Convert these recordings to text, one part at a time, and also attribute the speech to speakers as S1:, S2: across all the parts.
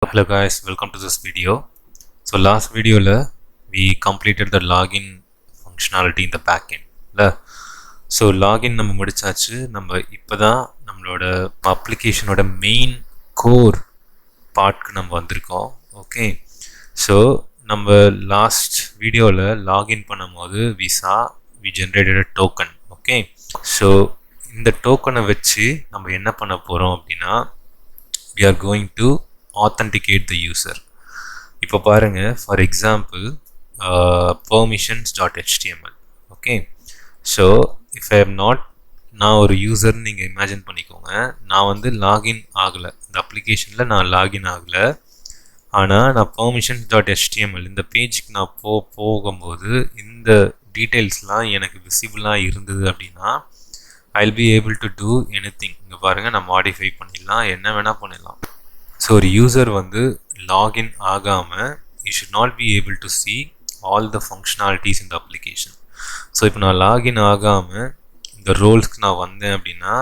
S1: Hello guys, welcome to this video. So last video we completed the login functionality in the backend. So login நம்ம முடிச்சாச்சு. நம்ம இப்போதான் நம்மளோட அப்ளிகேஷனோட main core பார்ட்க்கு நம்ம வந்திருக்கோம். ஓகே, ஸோ நம்ம லாஸ்ட் வீடியோவில் லாகின் பண்ணும்போது we generated a token. Okay, so இந்த டோக்கனை வச்சு நம்ம என்ன பண்ண போகிறோம் அப்படின்னா we are going to authenticate the user. இப்போ பாருங்க, for example permissions.html. okay, so if I am not, நான் ஒரு யூசர் நீங்கள் இமேஜின் பண்ணிக்கோங்க. நான் வந்து லாகின் ஆகலை, இந்த அப்ளிகேஷனில் நான் லாகின் ஆகலை. ஆனால் நான் permissions.html இந்த பேஜுக்கு நான் போகும்போது இந்த டீட்டெயில்ஸ்லாம் எனக்கு விசிபிளாக இருந்தது அப்படின்னா I'll be able to do anything. இங்கே பாருங்கள், நான் மாடிஃபை பண்ணிடலாம், என்ன வேணால் பண்ணிடலாம். ஸோ ஒரு யூசர் வந்து லாகின் ஆகாமல் you should not be able to see all the functionalities in the application. So இப்போ நான் லாகின் ஆகாமல் இந்த ரோல்ஸ்க்கு நான் வந்தேன் அப்படின்னா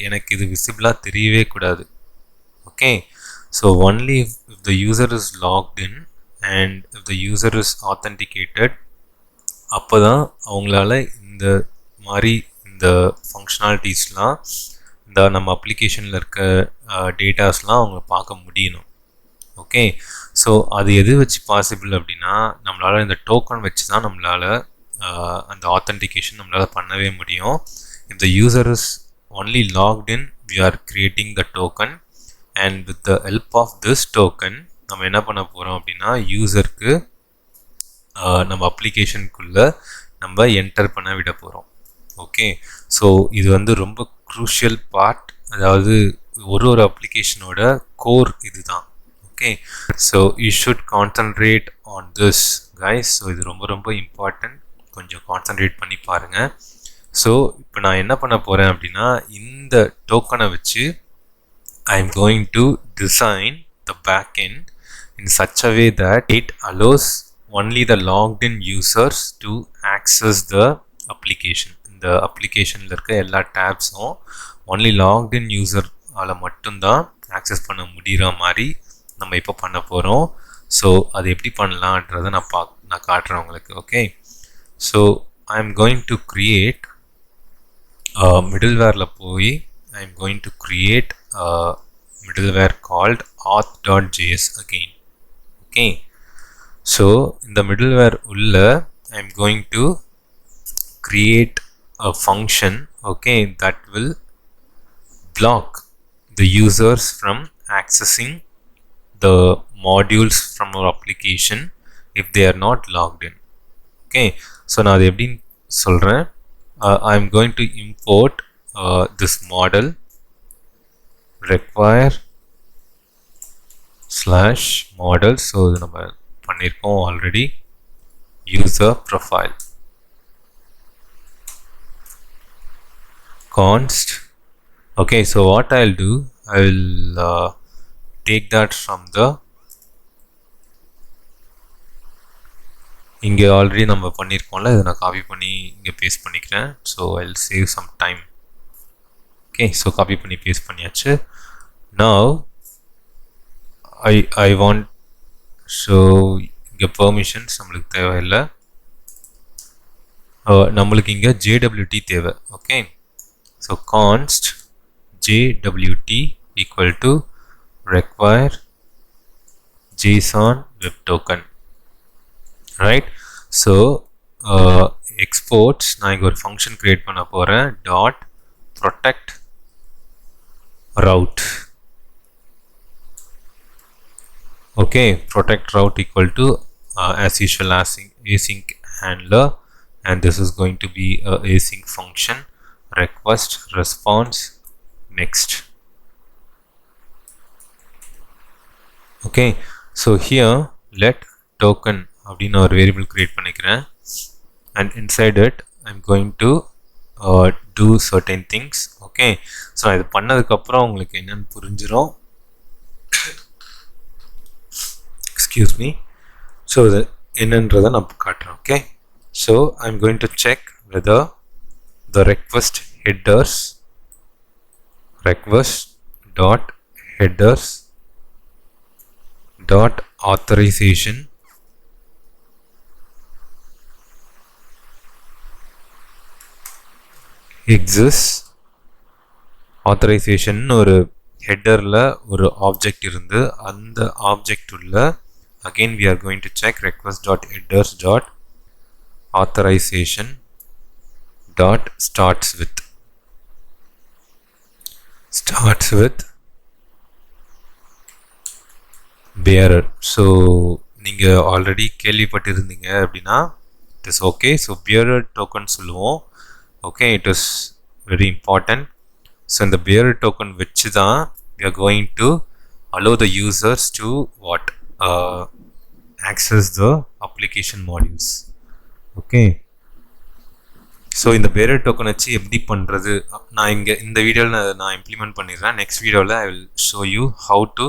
S1: எனக்கு இது விசிபிளாக தெரியவே கூடாது. Okay, so only if the user is logged in and if the user is authenticated, அப்போ தான் அவங்களால இந்த மாதிரி இந்த ஃபங்க்ஷனாலிட்டிஸ்லாம், இந்த நம்ம அப்ளிகேஷனில் இருக்க டேட்டாஸ்லாம் அவங்க பார்க்க முடியணும். ஓகே, ஸோ அது எது வச்சு பாசிபிள் அப்படின்னா நம்மளால் இந்த டோக்கன் வச்சு தான் நம்மளால் அந்த ஆத்தென்டிகேஷன் நம்மளால் பண்ணவே முடியும். if the user is only logged in, we are creating the token, and with the help of this token நம்ம என்ன பண்ண போகிறோம் அப்படின்னா யூசருக்கு நம்ம அப்ளிகேஷனுக்குள்ளே நம்ம என்டர் பண்ண விட போகிறோம். ஓகே, ஸோ இது வந்து ரொம்ப க்ரூஷியல் பார்ட், அதாவது ஒரு அப்ளிகேஷனோட கோர் இது தான். Okay, so you should concentrate on this guys. So இது ரொம்ப ரொம்ப இம்பார்ட்டன்ட், கொஞ்சம் கான்சன்ட்ரேட் பண்ணி பாருங்கள். ஸோ இப்போ நான் என்ன பண்ண போகிறேன் அப்படின்னா இந்த டோக்கனை வச்சு I am going to design the back end in such a way that it allows only the logged in users to access the application. இந்த அப்ளிகேஷனில் இருக்க எல்லா டேப்ஸும் ஒன்லி லாக்ட் இன் யூசரால் மட்டும்தான் ஆக்சஸ் பண்ண முடிகிற மாதிரி நம்ம இப்போ பண்ண போகிறோம். ஸோ அது எப்படி பண்ணலான்றதை நான் காட்டுறேன் உங்களுக்கு. Okay, so I am going to create மிடில்வேரில் போய் I am going to create middleware called auth.js again. Okay, so இந்த மிடில்வேர் உள்ள I am going to create a function, okay, that will block the users from accessing the modules from our application if they are not logged in. Okay, so now adu eppadi solren, I am going to import this model require /model. so idu nama pannirkom already. user profile const. okay, so what I'll do, I will take that from the இங்கே already நம்ம பண்ணியிருக்கோம்ல, இதை நான் copy பண்ணி இங்கே paste பண்ணிக்கிறேன். So I'll save some time. Okay, so copy பண்ணி paste பண்ணியாச்சு. now I want, ஸோ இங்கே பெர்மிஷன்ஸ் நம்மளுக்கு தேவையில்லை, நம்மளுக்கு இங்கே JWT தேவை. Okay, so const JWT equal to require JSON web token, right? so exports, நான் இங்கே ஒரு ஃபங்க்ஷன் கிரியேட் பண்ண போகிறேன் dot protect route. okay, protect route equal to as usual async handler, and this is going to be a async function request response next. okay, so here let token அப்படினு ஒரு variable create பண்ணிக்கிறேன், and inside it I'm going to do certain things. okay, so இது பண்ணதுக்கப்புறம் உங்களுக்கு என்னன்னு புரிஞ்சிடும். excuse me. so இது என்னன்றதை நான் காட்டுறேன். okay, so I'm going to check whether the request headers request dot headers dot authorization exists. authorization ஒரு ஹெட்டரில் ஒரு ஆப்ஜெக்ட் இருந்து அந்த ஆப்ஜெக்ட் உள்ள again we are going to check request.headers.authorization dot starts with bearer. So நீங்கள் already கேள்விப்பட்டிருந்தீங்க அப்படின்னா it is okay. So bearer token சொல்லுவோம். Okay, it is very important. So இந்த bearer token வச்சு தான் we are going to allow the users to what access the application modules. Okay, so இந்த bearer token வச்சு எப்படி பண்ணுறது நான் இங்கே இந்த வீடியோவில் நான் இம்ப்ளிமெண்ட் பண்ணிடுறேன். நெக்ஸ்ட் வீடியோவில் I will show you how to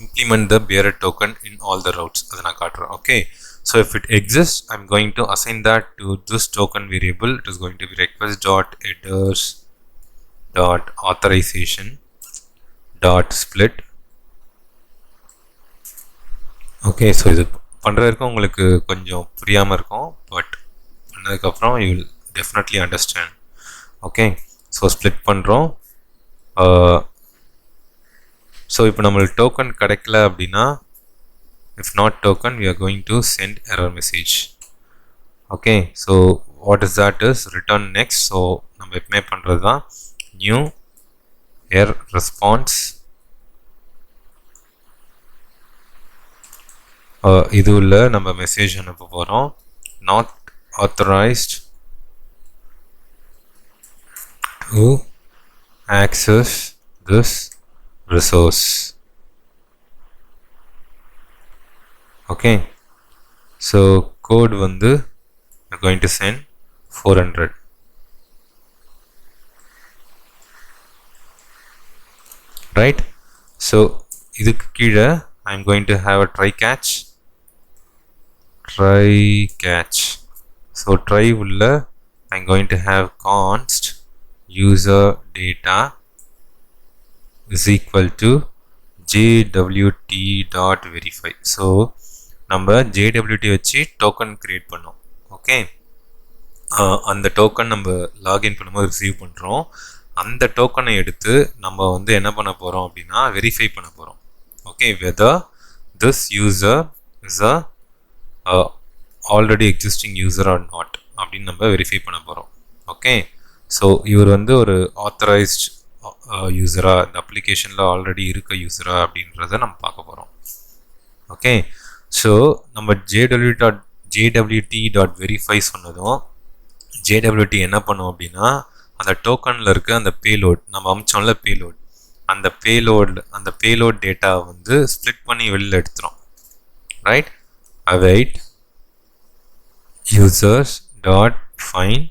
S1: implement the bearer token in all the routes. அதை நான் காட்டுறேன். Okay, so if it exists, I'm going to assign that to this token variable. It is going to be request.headers.authorization.split. Okay, so இது பண்ணுறதுக்கும் உங்களுக்கு கொஞ்சம் புரியாமல் இருக்கும், but பண்ணதுக்கப்புறம் you will definitely understand. Okay, so split பண்ணுறோம். ஸோ இப்போ நம்மளுக்கு டோக்கன் கிடைக்கல அப்படின்னா if not token we are going to send error message. okay, so what is that is return next. so நம்ம எப்பவுமே பண்றது தான் new error response. இது உள்ள நம்ம மெசேஜ் அனுப்ப போறோம் not authorized to access this resource. okay, so code வந்து we are going to send 400. right, so இதுக்கு கீழே I am going to have a try catch. so try உள்ள I am going to have const user data is equal to JWT.verify. so நம்ம JWT வச்சு token create பண்ணோம். Okay, அந்த token நம்ம login பண்ணும்போது receive பண்ணுறோம். அந்த டோக்கனை எடுத்து நம்ம வந்து என்ன பண்ண போகிறோம் அப்படின்னா வெரிஃபை பண்ண போகிறோம். Okay, whether this user is a already existing user R not அப்படின்னு நம்ம வெரிஃபை பண்ண போகிறோம். ஓகே, ஸோ இவர் வந்து ஒரு ஆத்தரைஸ்ட் யூசரா, இந்த அப்ளிகேஷனில் ஆல்ரெடி இருக்க யூசரா அப்படின்றத நம்ம பார்க்க போகிறோம். ஓகே, ஸோ நம்ம JWT.verify சொன்னதும் JWT என்ன பண்ணும் அப்படின்னா அந்த டோக்கனில் இருக்க அந்த பேலோட் நம்ம அமிச்சோம்ல அந்த பேலோட் டேட்டா வந்து ஸ்ப்ளிட் பண்ணி வெளியில் எடுத்துரும். Right, await users.find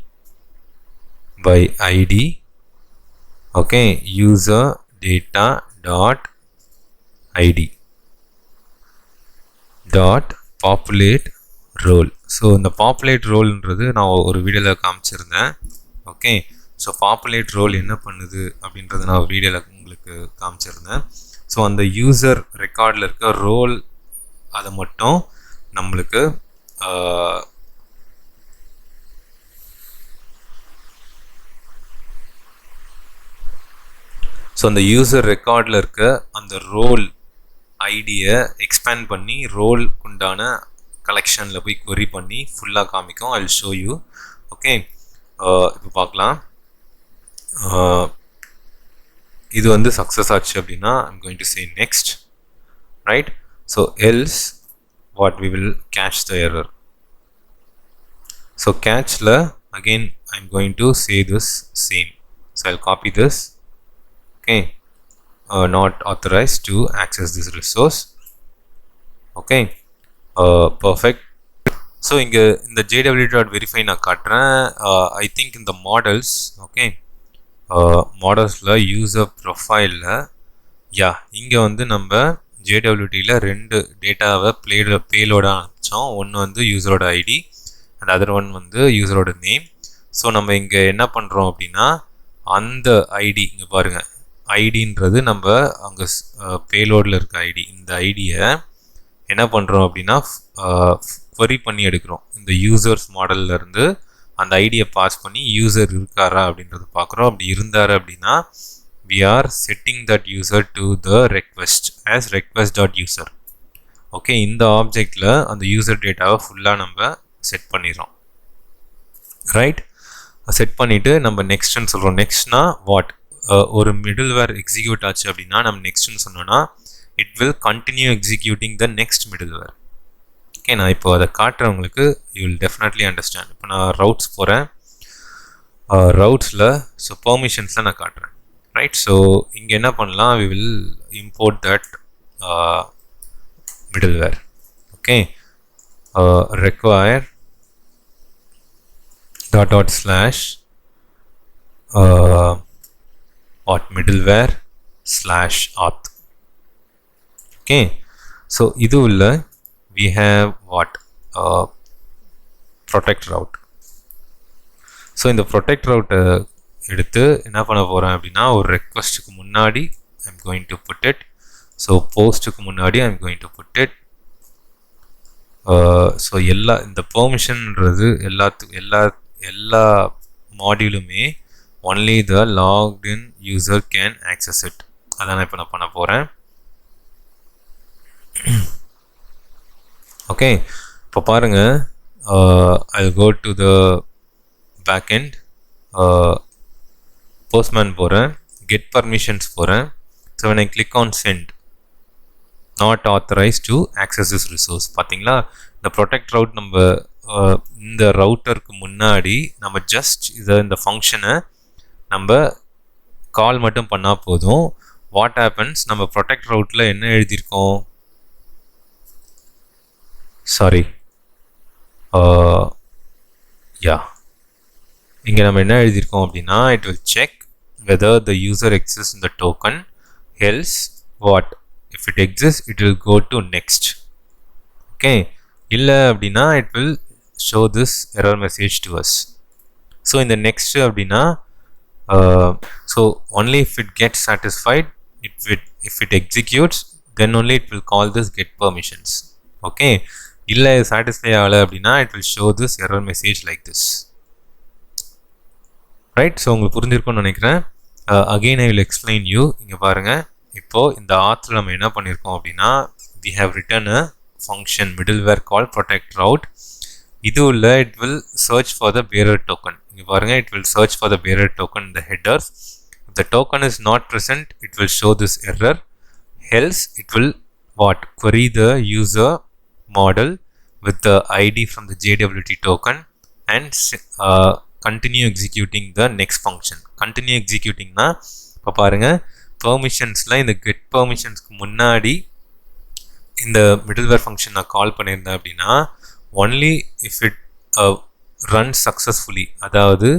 S1: by id. okay, user data dot id dot populate role. So இந்த பாப்புலேட் ரோல்ன்றது நான் ஒரு வீடியோவில் காமிச்சிருந்தேன். ஓகே, ஸோ பாப்புலேட் ரோல் என்ன பண்ணுது அப்படின்றத நான் ஒரு வீடியோவில் உங்களுக்கு காமிச்சிருந்தேன். ஸோ அந்த யூசர் ரெக்கார்டில் இருக்க ரோல் அதை மட்டும் நம்மளுக்கு ஸோ அந்த யூசர் ரெக்கார்டில் இருக்க அந்த ரோல் ஐடியை எக்ஸ்பேண்ட் பண்ணி ரோலுக்கு உண்டான கலெக்ஷனில் போய் கொரி பண்ணி ஃபுல்லாக காமிக்கும். I will show you. Okay, இப்போ பார்க்கலாம். இது வந்து சக்ஸஸ் ஆச்சு அப்படின்னா I'm going to say next. Right, so else what we will catch the error. so catch la again I'm going to say this same. so I'll copy this. okay, not authorized to access this resource. okay, perfect. so inga இந்த JWT.verify நான் காட்டுறேன். I think in the models, okay, மாடல்ஸ்ல user ப்ரொஃபைலில் இங்கே வந்து நம்ம JWTயில் ரெண்டு டேட்டாவை பேலோடாக அனுப்பிச்சோம். ஒன்று வந்து யூசரோட ஐடி அண்ட் அதர் ஒன் வந்து யூசரோட நேம். ஸோ நம்ம இங்கே என்ன பண்ணுறோம் அப்படின்னா அந்த ஐடி இங்கே பாருங்கள், ஐடின்றது நம்ம அங்கே பேலோடில் இருக்க ஐடி. இந்த ஐடியை என்ன பண்ணுறோம் அப்படின்னா query பண்ணி எடுக்கிறோம். இந்த யூசர்ஸ் மாடல்ல இருந்து அந்த ஐடியை பாஸ் பண்ணி யூசர் இருக்காரா அப்படின்றத பார்க்குறோம். அப்படி இருந்தார் அப்படின்னா we are setting that user to the request as request.user. Okay, இந்த ஆப்ஜெக்டில் அந்த யூசர் டேட்டாவை ஃபுல்லாக நம்ம செட் பண்ணிடுறோம். ரைட், செட் பண்ணிவிட்டு நம்ம நெக்ஸ்ட்னு சொல்கிறோம். நெக்ஸ்ட்னா வாட், ஒரு மிடில்வேர் எக்ஸிக்யூட் ஆச்சு அப்படின்னா நம்ம நெக்ஸ்ட்னு சொன்னோன்னா it will continue executing the next middleware. Okay, நான் இப்போ அதை காட்டுறவங்களுக்கு யூ வில் டெஃபினெட்லி அண்டர்ஸ்டாண்ட். இப்போ நான் ரவுட்ஸ் போகிறேன், ரவுட்ஸில் ஸோ பெர்மிஷன்ஸில் நான் காட்டுறேன். ரைட், ஸோ இங்கே என்ன பண்ணலாம், we will import that middleware. Okay, require dot slash what middleware slash auth. Okay, so இதுல we have what protect route. so இந்த protect route எடுத்து என்ன பண்ண போறேன் அப்படின்னா ஒரு ரெக்வெஸ்ட்க்கு முன்னாடி I'm going to put it. so postக்கு முன்னாடி I'm going to put it. so எல்லா இந்த பெர்மிஷன்ன்றது எல்லா மாடியூலுமே only the logged in user can access it. அதான் இப்போ நான் பண்ண போறேன். okay, இப்போ பாருங்க, I'll go to the backend, postman போறேன், get permissions போறேன். so when I click on send, not authorized to access this resource. பாத்தீங்களா, இந்த protect route நம்ம இந்த ரவுட்டருக்கு முன்னாடி நம்ம ஜஸ்ட் இந்த ஃபங்க்ஷனை நம்ம கால் மட்டும் பண்ணா போதும். வாட் ஹேப்பன்ஸ், நம்ம protect routeல என்ன எழுதியிருக்கோம், சாரி இங்கே நம்ம என்ன எழுதியிருக்கோம் அப்படின்னா it will check whether the user exists in the token, else what, if it exists it will go to next. okay, இல்லை அப்படின்னா it will show this error message to us. so in the next அப்படின்னா so only if it gets satisfied, if it executes, then only it will call this get permissions. okay, இல்லை satisfy ஆகலை அப்படின்னா it will show this error message like this. right, so உங்களுக்கு புரிஞ்சிருக்கும்னு நினைக்கிறேன். again I will explain you. இங்கே பாருங்க, இப்போ இந்த ஆத்ல நம்ம என்ன பண்ணியிருக்கோம் அப்படின்னா we have written a function middleware called protect route. இது உள்ள it will search for the bearer token. இங்கே பாருங்க, it will search for the bearer token in the headers. if the token is not present, it will show this error. else it will what, query the user model with the id from the JWT token and continue executing the next function. continue executing na இப்போ பாருங்க, பெர்மிஷன்ஸ்ல இந்த get பெர்மிஷன்ஸ்க்கு முன்னாடி இந்த middleware function நான் கால் பண்ணியிருந்தேன் அப்படின்னா only if it runs successfully, அதாவது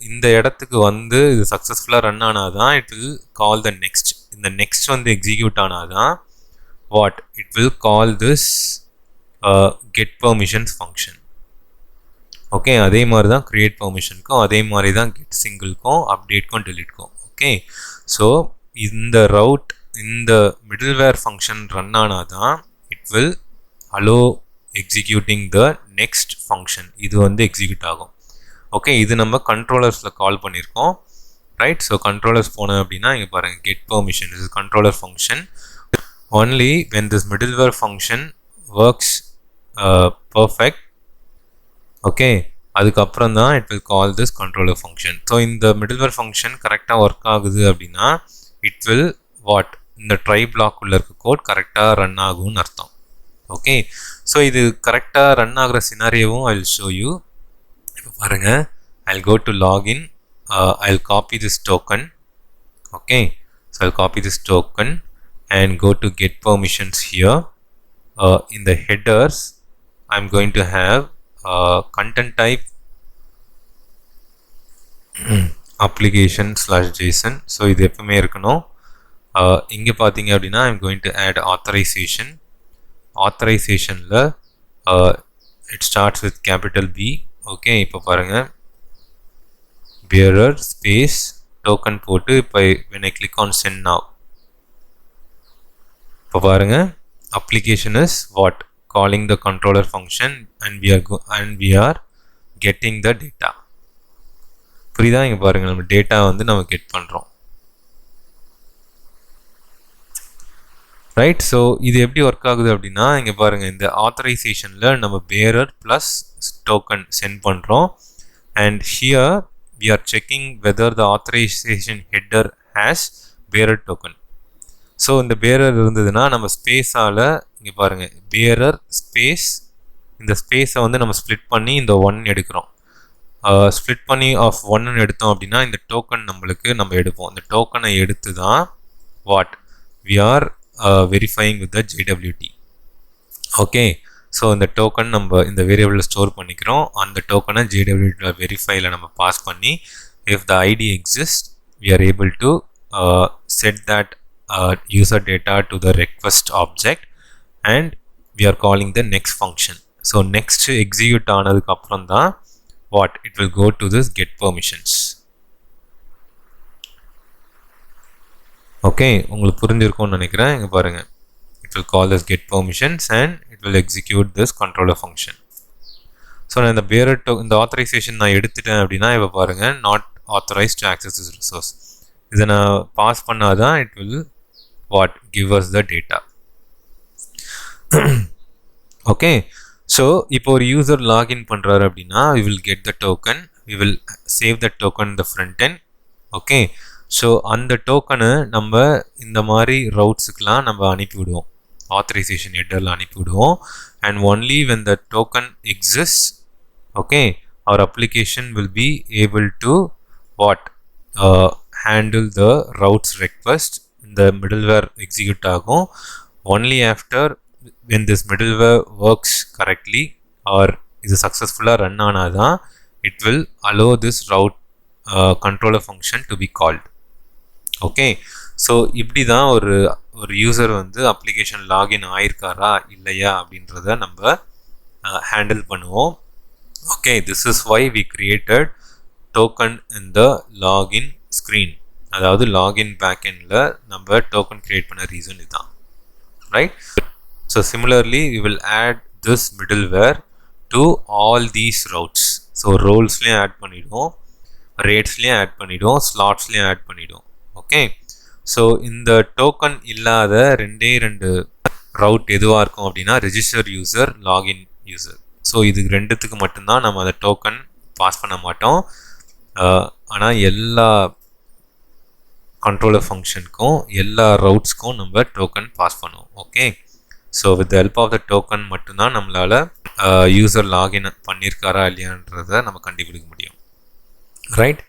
S1: இந்த இடத்துக்கு வந்து இது சக்ஸஸ்ஃபுல்லாக ரன் ஆனாதான் it will call the next. இந்த next வந்து எக்ஸிக்யூட் ஆனாதான் what, it will call this get permissions function. Okay, அதே மாதிரி தான் create permissionக்கும் அதே மாதிரி தான் get singleக்கும் updateக்கும் deleteக்கும். ஓகே, ஸோ இந்த route இந்த middleware function ரன் ஆனாதான் it will allow executing the next function. இது வந்து எக்ஸிக்யூட் ஆகும். ஓகே, இது நம்ம கண்ட்ரோலர்ஸில் கால் பண்ணியிருக்கோம். ரைட், ஸோ கண்ட்ரோலர்ஸ் போனோம் அப்படின்னா இங்கே பாருங்கள் get permission, this is controller function. only when this middleware function works perfect, okay, அதுக்கப்புறம் தான் it will call this controller function. So இந்த middleware function கரெக்டாக ஒர்க் ஆகுது அப்படின்னா it will what, இந்த ட்ரை பிளாக் உள்ள இருக்க கோட் கரெக்டாக ரன் ஆகும்னு அர்த்தம். ஓகே, ஸோ இது கரெக்டாக ரன் ஆகிற சினாரியோவும் I will show you. இப்போ பாருங்கள், I'll go to login, I'll copy this token. okay, so I'll copy this token and go to get permissions here. in the headers I'm going to have content type application /json. so இது எப்பவுமே இருக்கணும். இங்கே பார்த்தீங்க அப்படின்னா I'm going to add authorization. authorizationல it starts with capital B. Okay, இப்போ பாருங்க, bearer space token போட்டு இப்போ when I click on send now, இப்போ பாருங்க application is what? Calling the controller function and we are getting the data. புரியுதா? இங்க பாருங்க, நம்ம டேட்டா வந்து நம்ம கெட் பண்றோம். ரைட். ஸோ இது எப்படி ஒர்க் ஆகுது அப்படின்னா, இங்கே பாருங்கள், இந்த ஆத்தரைசேஷனில் நம்ம பேரர் ப்ளஸ் டோக்கன் சென்ட் பண்ணுறோம். And here we are checking whether the authorisation header has bearer token. So இந்த பேரர் இருந்ததுன்னா நம்ம ஸ்பேஸால் இங்கே பாருங்கள், பேரர் ஸ்பேஸ், இந்த ஸ்பேஸை வந்து நம்ம ஸ்ப்ளிட் பண்ணி இந்த 1 எடுக்கிறோம். ஸ்ப்ளிட் பண்ணி ஆஃப் 1 எடுத்தோம் அப்படின்னா இந்த டோக்கன் நம்ம எடுப்போம். இந்த டோக்கனை எடுத்து தான் what we are verifying with the JWT. Okay. So இந்த டோக்கன் நம்ம இந்த வேரியபிளில் ஸ்டோர் பண்ணிக்கிறோம். அந்த டோக்கனை JWT வெரிஃபைல நம்ம பாஸ் பண்ணி if the ID exists we are able to set that user data to the request object and we are calling the next function. So next execute ஆனதுக்கு அப்புறம் தான் what it will go to this get permissions. Okay, உங்களுக்கு புரிஞ்சிருக்கும்னு நினைக்கிறேன். இங்கே பாருங்கள், it will call this get permissions and it will execute this controller function. So நான் இந்த பேரர் இந்த ஆத்தரைசேஷன் நான் எடுத்துட்டேன் அப்படின்னா இப்போ பாருங்கள், not authorized to access this resource. இதை நான் பாஸ் பண்ணாதான் it will what give us the data. Okay. So இப்போ ஒரு யூசர் லாகின் பண்ணுறாரு அப்படின்னா we will get the token, we will save the token in the front end. Okay. So அந்த டோக்கனை நம்ம இந்த மாதிரி ரவுட்ஸுக்கெலாம் நம்ம அனுப்பிவிடுவோம், ஆத்தரைசேஷன் ஹெட்டரில் அனுப்பிவிடுவோம். And only when the token exist, okay, our application will be able to what handle the routes request. இந்த மிடில்வேர் எக்ஸிக்யூட் ஆகும். Only after when this middleware works correctly or இது சக்ஸஸ்ஃபுல்லாக ரன் ஆனால் தான் it will allow this route controller function to be called. Okay. So இப்படி தான் ஒரு user வந்து அப்ளிகேஷன் லாகின் ஆயிருக்காரா இல்லையா அப்படின்றத நம்ம ஹேண்டில் பண்ணுவோம். Okay, this is why we created token in the login screen. அதாவது லாகின் பேக்எண்டில் நம்ம டோக்கன் கிரியேட் பண்ண ரீசன் இதுதான். Right. So similarly we will add this middleware to all these routes. So ரோல்ஸ்லேயும் ஆட் பண்ணிவிடுவோம், ரேட்ஸ்லேயும் ஆட் பண்ணிவிடுவோம், ஸ்லாட்ஸ்லேயும் ஆட் பண்ணிவிடுவோம். ஓகே. ஸோ இந்த டோக்கன் இல்லாத ரெண்டு ரவுட் எதுவாக இருக்கும் அப்படின்னா register user, login user. So இது ரெண்டுத்துக்கு மட்டும்தான் நம்ம அந்த டோக்கன் பாஸ் பண்ண மாட்டோம். ஆனால் எல்லா கண்ட்ரோலர் ஃபங்க்ஷனுக்கும் எல்லா ரவுட்ஸ்க்கும் நம்ம டோக்கன் பாஸ் பண்ணுவோம். Okay. So with help of the token மட்டும்தான் நம்மளால் யூசர் லாகின் பண்ணியிருக்காரா இல்லையான்றதை நம்ம கண்டுபிடிக்க முடியும். ரைட்.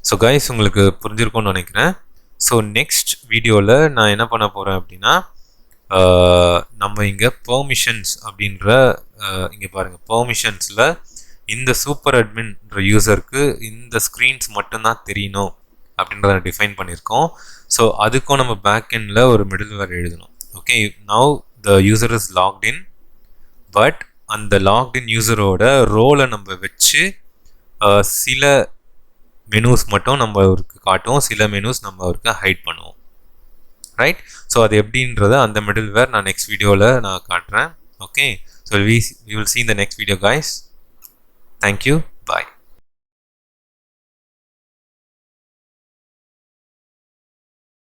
S1: ஸோ கைஸ், உங்களுக்கு புரிஞ்சிருக்கும்னு நினைக்கிறேன். ஸோ நெக்ஸ்ட் வீடியோவில் நான் என்ன பண்ண போகிறேன் அப்படின்னா, நம்ம இங்கே பெர்மிஷன்ஸ் அப்படின்ற இங்கே பாருங்கள், பெர்மிஷன்ஸில் இந்த சூப்பர் அட்மின்ற யூசருக்கு இந்த ஸ்க்ரீன்ஸ் மட்டும்தான் தெரியணும் அப்படின்றத டிஃபைன் பண்ணியிருக்கோம். ஸோ அதுக்கும் நம்ம பேக்எண்டில் ஒரு மிடில்வேர் எழுதணும். Okay. Now the user is locked in, but அந்த லாக்ட் இன் யூசரோட ரோலை நம்ம வச்சு சில மெனூஸ் மட்டும் நம்ம அவருக்கு காட்டுவோம், சில மெனூஸ் நம்ம அவருக்கு ஹைட் பண்ணுவோம். ரைட். ஸோ அது எப்படின்றத அந்த மிடில்வேர் நான் நெக்ஸ்ட் வீடியோவில் நான் காட்டுறேன். Okay. So we will see in the next video guys. Thank you. Bye.